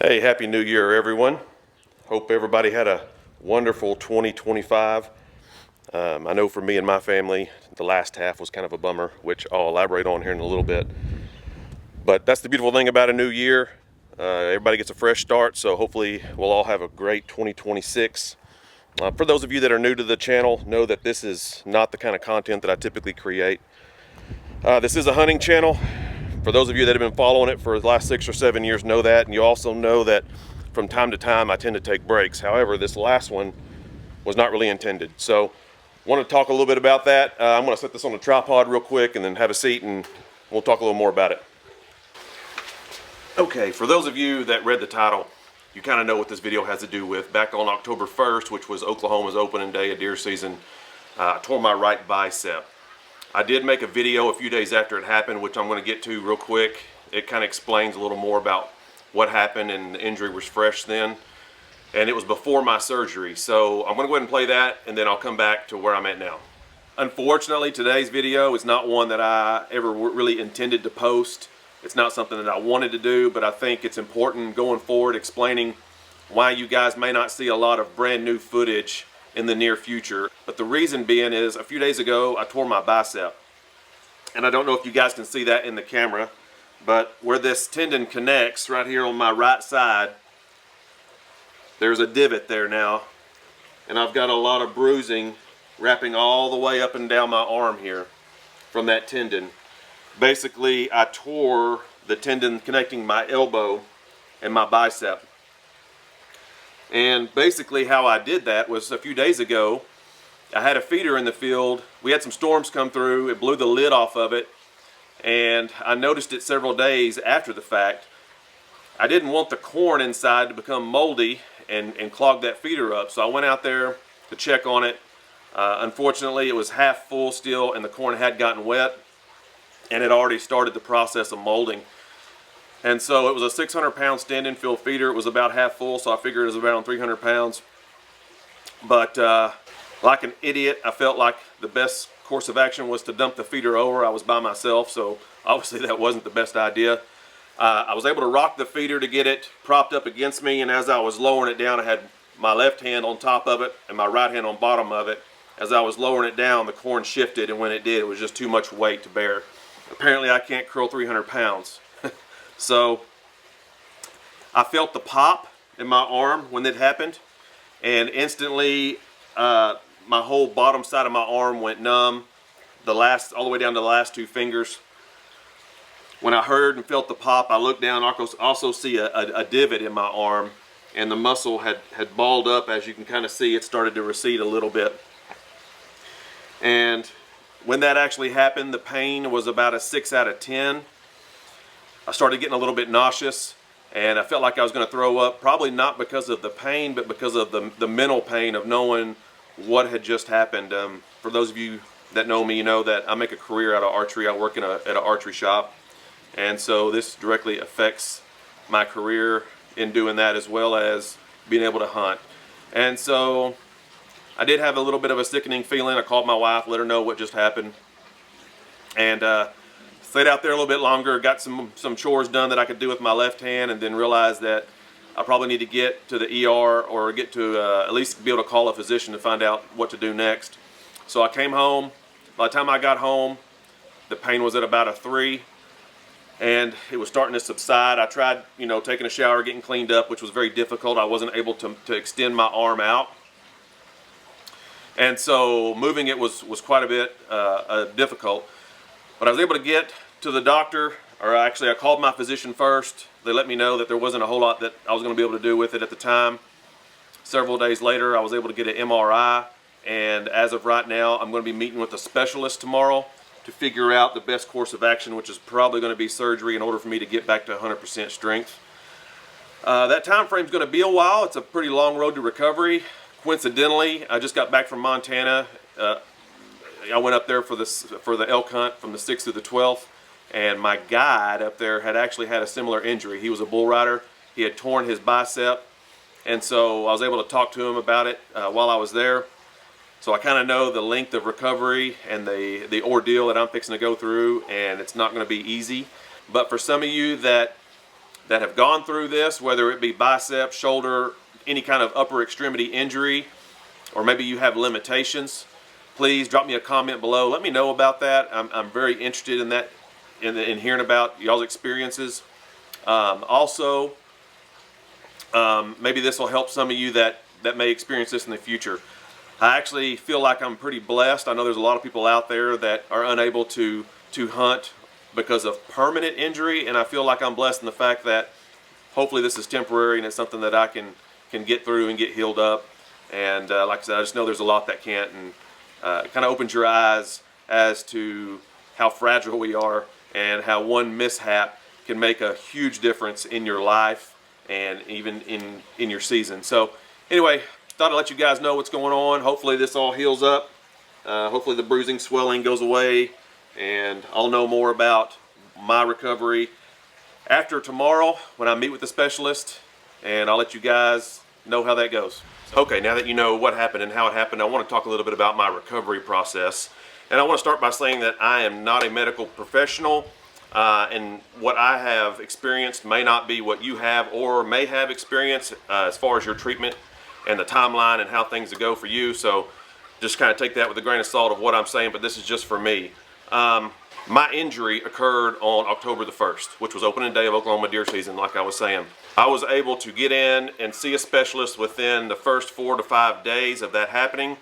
Hey, Happy New Year, everyone. Hope everybody had a wonderful 2025. I know for me and my family, the last half was kind of a bummer, which I'll elaborate on here in a little bit. But that's the beautiful thing about a new year. Everybody gets a fresh start, so hopefully we'll all have a great 2026. For those of you that are new to the channel, know that this is not the kind of content that I typically create. This is a hunting channel. For those of you that have been following it for the last 6 or 7 years know that, and you also know that from time to time I tend to take breaks. However, this last one was not really intended. So I want to talk a little bit about that. I'm going to set this on a tripod real quick and then have a seat and we'll talk a little more about it. Okay, for those of you that read the title, you kind of know what this video has to do with. Back on October 1st, which was Oklahoma's opening day of deer season, I tore my right bicep. I did make a video a few days after it happened, which I'm going to get to real quick. It kind of explains a little more about what happened, and the injury was fresh then. And it was before my surgery. So I'm going to go ahead and play that, and then I'll come back to where I'm at now. Unfortunately, today's video is not one that I ever really intended to post. It's not something that I wanted to do, but I think it's important going forward explaining why you guys may not see a lot of brand new footage in the near future. But the reason being is a few days ago I tore my bicep, and I don't know if you guys can see that in the camera, but where this tendon connects right here on my right side, there's a divot there now, and I've got a lot of bruising wrapping all the way up and down my arm here from that tendon. Basically, I tore the tendon connecting my elbow and my bicep. And basically how I did that was a few days ago, I had a feeder in the field. We had some storms come through. It blew the lid off of it. And I noticed it several days after the fact. I didn't want the corn inside to become moldy and clog that feeder up. So I went out there to check on it. Unfortunately, it was half full still, and the corn had gotten wet, and it already started the process of molding. And so it was a 600-pound stand-in field feeder. It was about half full, so I figured it was around 300 pounds. But like an idiot, I felt like the best course of action was to dump the feeder over. I was by myself, so obviously that wasn't the best idea. I was able to rock the feeder to get it propped up against me, and as I was lowering it down, I had my left hand on top of it and my right hand on bottom of it. As I was lowering it down, the corn shifted, and when it did, it was just too much weight to bear. Apparently, I can't curl 300 pounds. So I felt the pop in my arm when it happened, and instantly my whole bottom side of my arm went numb, all the way down to the last two fingers. When I heard and felt the pop, I looked down, I also see a divot in my arm, and the muscle had balled up. As you can kind of see, it started to recede a little bit. And when that actually happened, the pain was about a 6 out of 10. I started getting a little bit nauseous, and I felt like I was going to throw up, probably not because of the pain, but because of the mental pain of knowing what had just happened. For those of you that know me, you know that I make a career out of archery. I work at an archery shop, and so this directly affects my career in doing that, as well as being able to hunt. And so I did have a little bit of a sickening feeling. I called my wife, let her know what just happened, and stayed out there a little bit longer, got some chores done that I could do with my left hand, and then realized that I probably need to get to the ER or get to at least be able to call a physician to find out what to do next. So I came home. By the time I got home, the pain was at about a 3, and it was starting to subside. I tried, taking a shower, getting cleaned up, which was very difficult. I wasn't able to extend my arm out. And so moving it was quite a bit difficult. But I was able to get to the doctor, or actually I called my physician first. They let me know that there wasn't a whole lot that I was going to be able to do with it at the time. Several days later, I was able to get an MRI, and as of right now, I'm going to be meeting with a specialist tomorrow to figure out the best course of action, which is probably going to be surgery in order for me to get back to 100% strength. That time frame is going to be a while. It's a pretty long road to recovery. Coincidentally, I just got back from Montana. I went up there for the elk hunt from the 6th through the 12th, and my guide up there had actually had a similar injury. He was a bull rider. He had torn his bicep, and so I was able to talk to him about it while I was there. So I kind of know the length of recovery and the ordeal that I'm fixing to go through, and it's not going to be easy. But for some of you that that have gone through this, whether it be bicep, shoulder, any kind of upper extremity injury, or maybe you have limitations, please drop me a comment below. Let me know about that. I'm very interested in that, in hearing about y'all's experiences. Also, maybe this will help some of you that may experience this in the future. I actually feel like I'm pretty blessed. I know there's a lot of people out there that are unable to hunt because of permanent injury, and I feel like I'm blessed in the fact that hopefully this is temporary and it's something that I can get through and get healed up. And like I said, I just know there's a lot that can't, and it kind of opens your eyes as to how fragile we are and how one mishap can make a huge difference in your life and even in your season. So anyway, thought I'd let you guys know what's going on. Hopefully this all heals up. Hopefully the bruising, swelling goes away, and I'll know more about my recovery after tomorrow when I meet with the specialist, and I'll let you guys know how that goes. Okay, now that you know what happened and how it happened, I want to talk a little bit about my recovery process. And I want to start by saying that I am not a medical professional, and what I have experienced may not be what you have or may have experienced as far as your treatment and the timeline and how things go for you. So just kind of take that with a grain of salt of what I'm saying, but this is just for me. My injury occurred on October the 1st, which was opening day of Oklahoma deer season, like I was saying. I was able to get in and see a specialist within the first 4 to 5 days of that happening.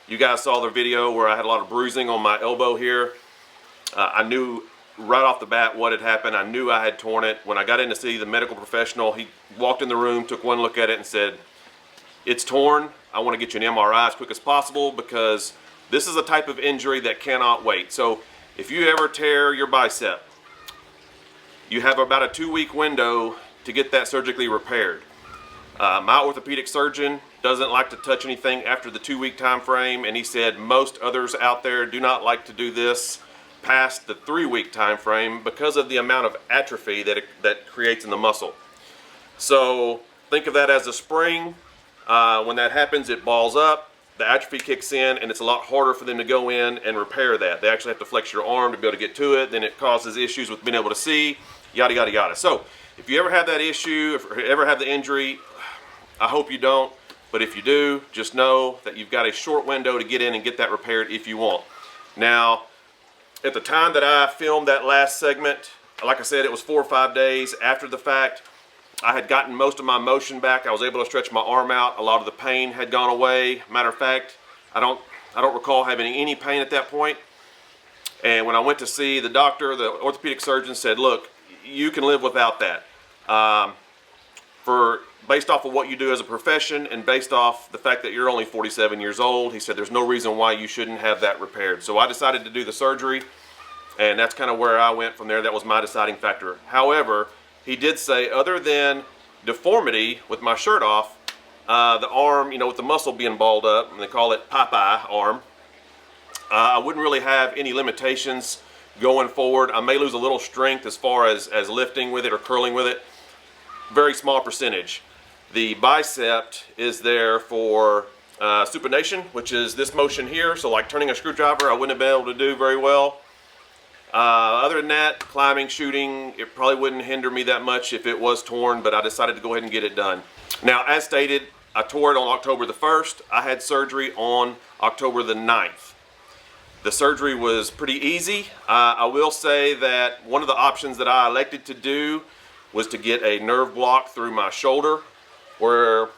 You guys saw the video where I had a lot of bruising on my elbow here. I knew right off the bat what had happened. I knew I had torn it. When I got in to see the medical professional, he walked in the room, took one look at it and said, "It's torn. I want to get you an MRI as quick as possible because this is a type of injury that cannot wait." So if you ever tear your bicep, you have about a 2-week window to get that surgically repaired. My orthopedic surgeon doesn't like to touch anything after the 2-week time frame, and he said most others out there do not like to do this past the 3-week time frame because of the amount of atrophy that creates in the muscle. So think of that as a spring. When that happens, it balls up, the atrophy kicks in, and it's a lot harder for them to go in and repair that. They actually have to flex your arm to be able to get to it. Then it causes issues with being able to see, yada, yada, yada. So if you ever have that issue, if you ever have the injury, I hope you don't, but if you do, just know that you've got a short window to get in and get that repaired if you want. Now, at the time that I filmed that last segment, like I said, it was 4 or 5 days after the fact. I had gotten most of my motion back. I was able to stretch my arm out. A lot of the pain had gone away. Matter of fact, I don't recall having any pain at that point. And when I went to see the doctor, the orthopedic surgeon said, "Look, you can live without that. Based off of what you do as a profession and based off the fact that you're only 47 years old," he said, "there's no reason why you shouldn't have that repaired." So I decided to do the surgery, and that's kind of where I went from there. That was my deciding factor. However, he did say, other than deformity with my shirt off, the arm, with the muscle being balled up, and they call it Popeye arm, I wouldn't really have any limitations going forward. I may lose a little strength as far as lifting with it or curling with it. Very small percentage. The bicep is there for supination, which is this motion here. So like turning a screwdriver, I wouldn't have been able to do very well. Other than that, climbing, shooting, it probably wouldn't hinder me that much if it was torn, but I decided to go ahead and get it done. Now, as stated, I tore it on October the 1st. I had surgery on October the 9th. The surgery was pretty easy. I will say that one of the options that I elected to do was to get a nerve block through my shoulder, where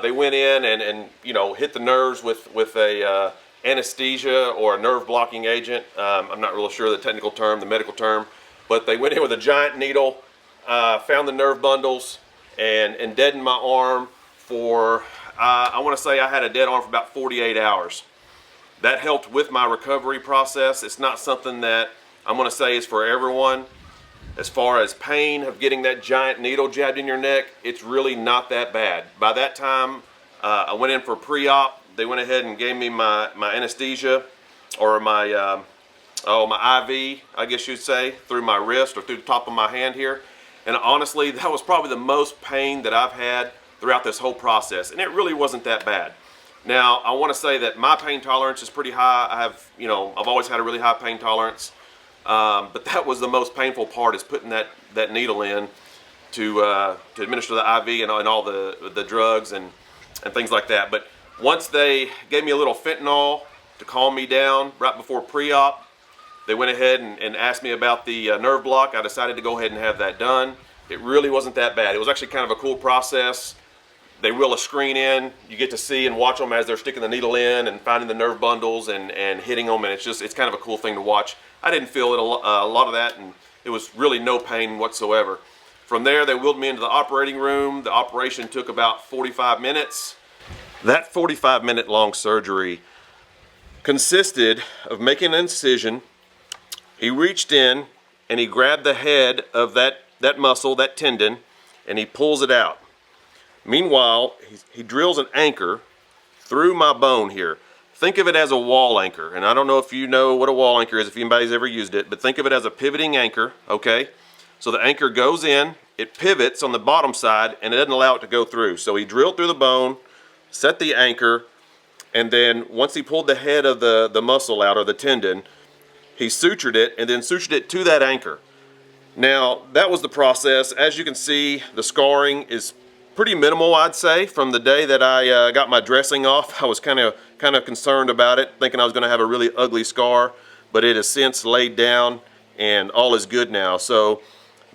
they went in and hit the nerves with a anesthesia or a nerve blocking agent. I'm not really sure the technical term, the medical term, but they went in with a giant needle, found the nerve bundles, and deadened my arm for, I want to say I had a dead arm for about 48 hours. That helped with my recovery process. It's not something that I'm going to say is for everyone. As far as pain of getting that giant needle jabbed in your neck, it's really not that bad. By that time, I went in for pre-op. They went ahead and gave me my anesthesia, or my IV, I guess you'd say, through my wrist or through the top of my hand here. And honestly, that was probably the most pain that I've had throughout this whole process. And it really wasn't that bad. Now, I want to say that my pain tolerance is pretty high. I've always had a really high pain tolerance. But that was the most painful part, is putting that needle in. to administer the IV and all the drugs and things like that. But once they gave me a little fentanyl to calm me down right before pre-op, they went ahead and asked me about the nerve block. I decided to go ahead and have that done. It really wasn't that bad. It was actually kind of a cool process. They reel a screen in. You get to see and watch them as they're sticking the needle in and finding the nerve bundles and hitting them, and it's kind of a cool thing to watch. I didn't feel it a lot of that, and it was really no pain whatsoever. From there, they wheeled me into the operating room. The operation took about 45 minutes. That 45-minute long surgery consisted of making an incision. He reached in and he grabbed the head of that muscle, that tendon, and he pulls it out. Meanwhile, he drills an anchor through my bone here. Think of it as a wall anchor, and I don't know if you know what a wall anchor is, if anybody's ever used it, but think of it as a pivoting anchor, okay? So the anchor goes in, it pivots on the bottom side, and it doesn't allow it to go through. So he drilled through the bone, set the anchor, and then once he pulled the head of the muscle out, or the tendon, he sutured it, and then sutured it to that anchor. Now, that was the process. As you can see, the scarring is pretty minimal, I'd say. From the day that I got my dressing off, I was kind of concerned about it, thinking I was going to have a really ugly scar, but it has since laid down, and all is good now. So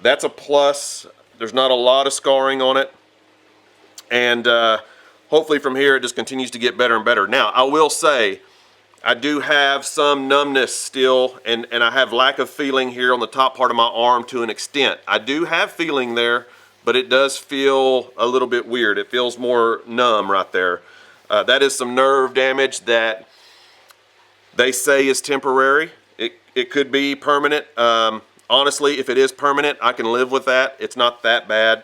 that's a plus. There's not a lot of scarring on it, and hopefully from here it just continues to get better and better. Now, I will say, I do have some numbness still, and I have lack of feeling here on the top part of my arm to an extent. I do have feeling there, but it does feel a little bit weird. It feels more numb right there. That is some nerve damage that they say is temporary. It could be permanent. Honestly, if it is permanent, I can live with that. It's not that bad.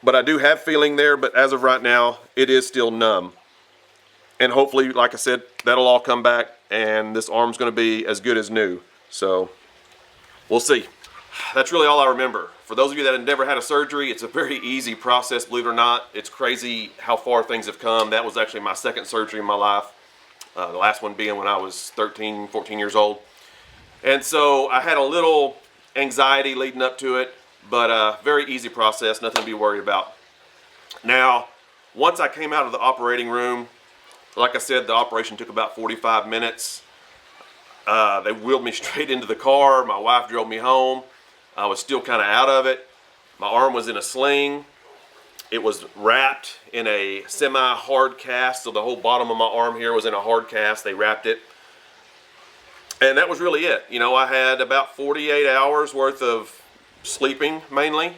But I do have feeling there, but as of right now, it is still numb. And hopefully, like I said, that'll all come back, and this arm's going to be as good as new. So we'll see. That's really all I remember. For those of you that have never had a surgery, it's a very easy process, believe it or not. It's crazy how far things have come. That was actually my second surgery in my life. The last one being when I was 13, 14 years old. And so I had a little anxiety leading up to it, but very easy process, nothing to be worried about. Now, once I came out of the operating room, like I said, the operation took about 45 minutes. They wheeled me straight into the car. My wife drove me home. I was still kind of out of it. My arm was in a sling. It was wrapped in a semi-hard cast, so the whole bottom of my arm here was in a hard cast. They wrapped it. And that was really it. You know, I had about 48 hours worth of sleeping, mainly.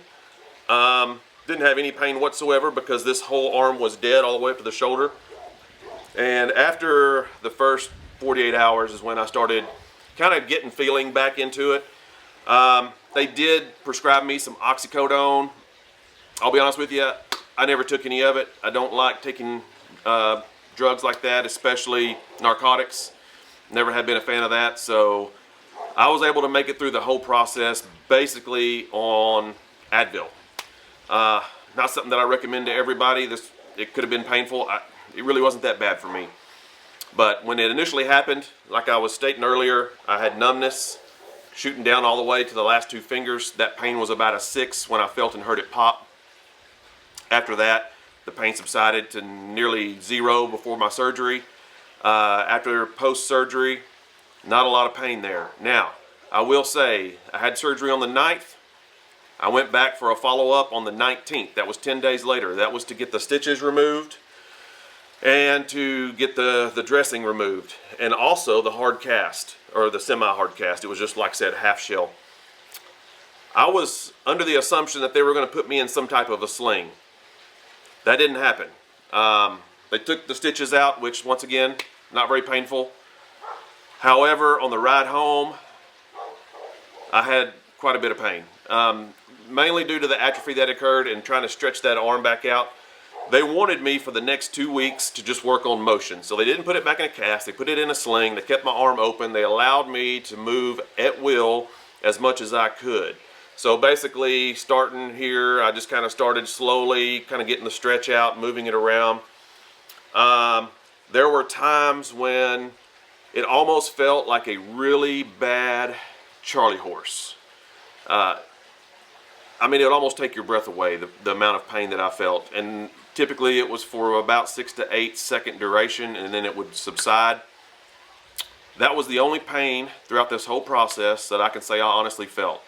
Didn't have any pain whatsoever because this whole arm was dead all the way up to the shoulder. And after the first 48 hours is when I started kind of getting feeling back into it. They did prescribe me some oxycodone. I'll be honest with you, I never took any of it. I don't like taking drugs like that, especially narcotics. Never have been a fan of that. So I was able to make it through the whole process basically on Advil. Not something that I recommend to everybody. It could have been painful. It really wasn't that bad for me. But when it initially happened, like I was stating earlier, I had numbness shooting down all the way to the last two fingers. That pain was about a 6 when I felt and heard it pop. After that, the pain subsided to nearly 0 before my surgery. After post-surgery, not a lot of pain there. Now, I will say, I had surgery on the 9th. I went back for a follow-up on the 19th. That was 10 days later. That was to get the stitches removed and to get the dressing removed, and also the hard cast, or the semi-hard cast. It was just, like I said, half shell. I was under the assumption that they were going to put me in some type of a sling. That didn't happen. They took the stitches out, which, once again, not very painful. However, on the ride home, I had quite a bit of pain. Mainly due to the atrophy that occurred and trying to stretch that arm back out. They wanted me for the next 2 weeks to just work on motion. So they didn't put it back in a cast, they put it in a sling, they kept my arm open, they allowed me to move at will as much as I could. So basically, starting here, I just kind of started slowly, kind of getting the stretch out, moving it around. There were times when it almost felt like a really bad Charlie horse. I mean, it would almost take your breath away, the amount of pain that I felt. And typically it was for about 6 to 8 second duration, and then it would subside. That was the only pain throughout this whole process that I can say I honestly felt.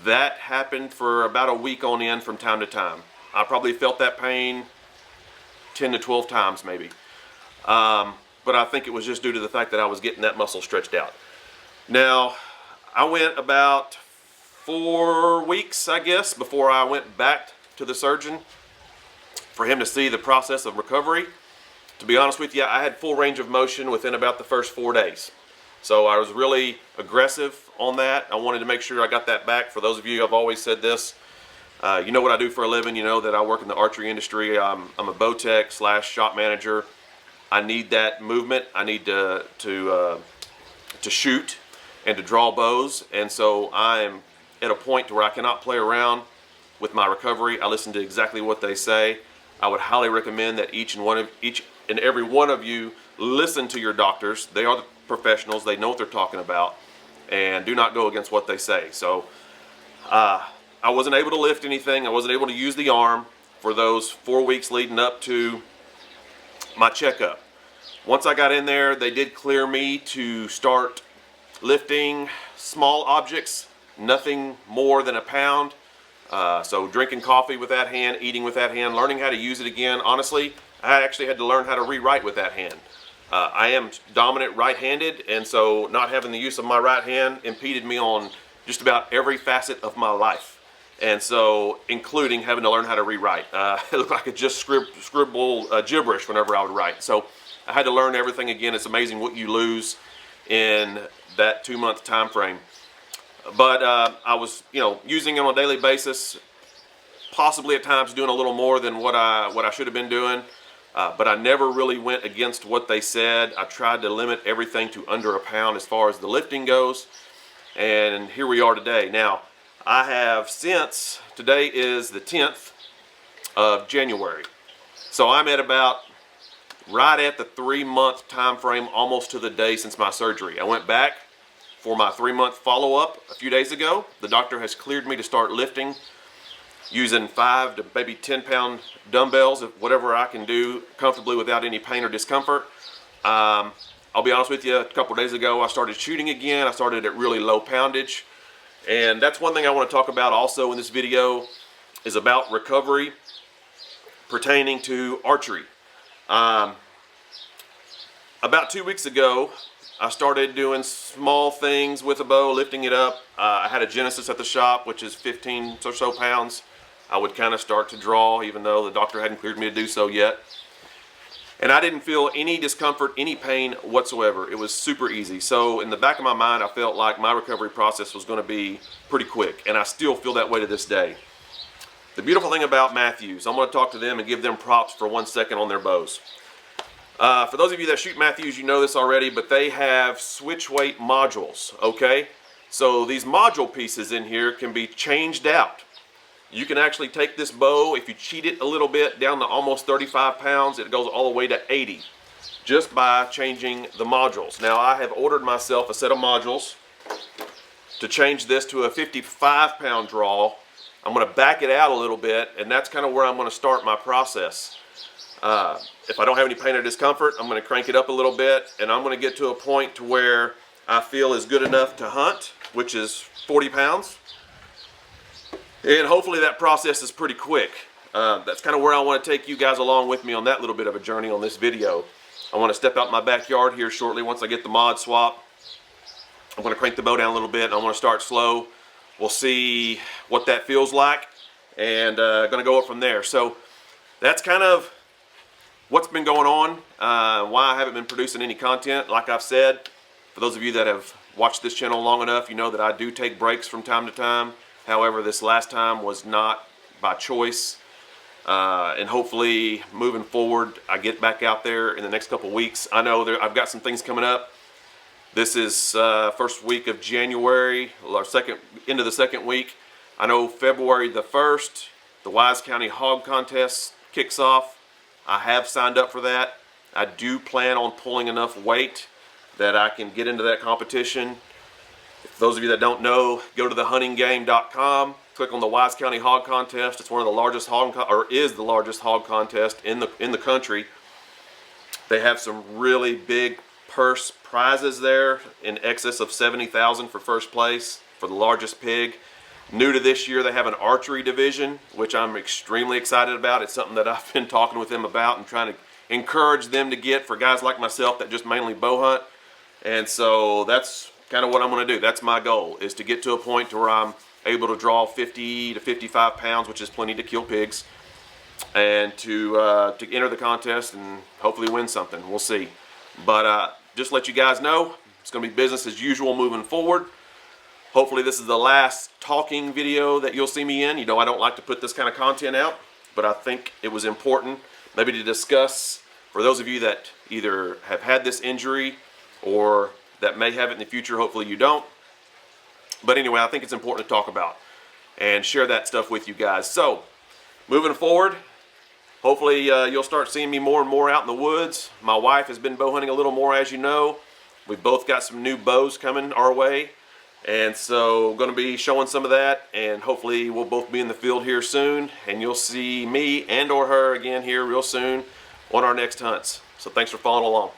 That happened for about a week on end from time to time. I probably felt that pain 10 to 12 times maybe. But I think it was just due to the fact that I was getting that muscle stretched out. Now, I went about 4 weeks, I guess, before I went back to the surgeon for him to see the process of recovery. To be honest with you, I had full range of motion within about the first 4 days. So I was really aggressive on that. I wanted to make sure I got that back. For those of you, I've always said this. You know what I do for a living. You know that I work in the archery industry. I'm a bow tech / shop manager. I need that movement. I need to shoot and to draw bows. And so I am at a point where I cannot play around with my recovery. I listen to exactly what they say. I would highly recommend that each and every one of you listen to your doctors. They are the professionals. They know what they're talking about, and do not go against what they say. So I wasn't able to lift anything. I wasn't able to use the arm for those 4 weeks leading up to my checkup. Once I got in there, they did clear me to start lifting small objects, nothing more than a pound. So drinking coffee with that hand, eating with that hand, learning how to use it again. Honestly, I actually had to learn how to rewrite with that hand. I am dominant right-handed, and so not having the use of my right hand impeded me on just about every facet of my life. And so, including having to learn how to rewrite. It looked like I could just scribble gibberish whenever I would write. So I had to learn everything again. It's amazing what you lose in that 2-month time frame. But I was, using it on a daily basis, possibly at times doing a little more than what I should have been doing. But I never really went against what they said. I tried to limit everything to under a pound as far as the lifting goes. And here we are today. Now, I have since, today is the 10th of January. So I'm at about right at the 3-month time frame, almost to the day since my surgery. I went back for my 3-month follow-up a few days ago. The doctor has cleared me to start lifting using 5 to maybe 10-pound dumbbells, whatever I can do comfortably without any pain or discomfort. I'll be honest with you, a couple days ago I started shooting again. I started at really low poundage. And that's one thing I want to talk about also in this video, is about recovery pertaining to archery. About 2 weeks ago, I started doing small things with a bow, lifting it up. I had a Genesis at the shop, which is 15 or so pounds. I would kind of start to draw, even though the doctor hadn't cleared me to do so yet. And I didn't feel any discomfort, any pain whatsoever. It was super easy. So in the back of my mind, I felt like my recovery process was going to be pretty quick, and I still feel that way to this day. The beautiful thing about Matthews, I'm going to talk to them and give them props for 1 second on their bows. For those of you that shoot Matthews, you know this already, but they have switch weight modules, okay? So these module pieces in here can be changed out. You can actually take this bow, if you cheat it a little bit, down to almost 35 pounds. It goes all the way to 80 just by changing the modules. Now, I have ordered myself a set of modules to change this to a 55-pound draw. I'm going to back it out a little bit, and that's kind of where I'm going to start my process. If I don't have any pain or discomfort, I'm going to crank it up a little bit, and I'm going to get to a point to where I feel is good enough to hunt, which is 40 pounds. And hopefully that process is pretty quick. That's kind of where I want to take you guys along with me on that little bit of a journey on this video. I want to step out in my backyard here shortly once I get the mod swap. I'm going to crank the bow down a little bit, and I want to start slow. We'll see what that feels like, and going to go up from there. So that's kind of what's been going on, why I haven't been producing any content. Like I've said, for those of you that have watched this channel long enough, you know that I do take breaks from time to time. However, this last time was not by choice, and hopefully moving forward I get back out there in the next couple weeks. I know I've got some things coming up. This is first week of January, or into the second week. I know February the 1st, the Wise County Hog Contest kicks off. I have signed up for that. I do plan on pulling enough weight that I can get into that competition. For those of you that don't know, go to thehuntinggame.com. click on the Wise County Hog Contest. It's one of the largest is the largest hog contest in the country. They have some really big purse prizes there, in excess of $70,000 for first place for the largest pig. New to this year, they have an archery division, which I'm extremely excited about. It's something that I've been talking with them about and trying to encourage them to get for guys like myself that just mainly bow hunt. And so that's kind of what I'm going to do. That's my goal, is to get to a point to where I'm able to draw 50 to 55 pounds, which is plenty to kill pigs, and to enter the contest and hopefully win something. We'll see. But just let you guys know, it's going to be business as usual moving forward. Hopefully this is the last talking video that you'll see me in. You know, I don't like to put this kind of content out, but I think it was important maybe to discuss for those of you that either have had this injury or that may have it in the future. Hopefully you don't. But anyway, I think it's important to talk about and share that stuff with you guys. So, moving forward, hopefully you'll start seeing me more and more out in the woods. My wife has been bow hunting a little more, as you know. We've both got some new bows coming our way. And so, going to be showing some of that, and hopefully we'll both be in the field here soon, and you'll see me and or her again here real soon on our next hunts. So thanks for following along.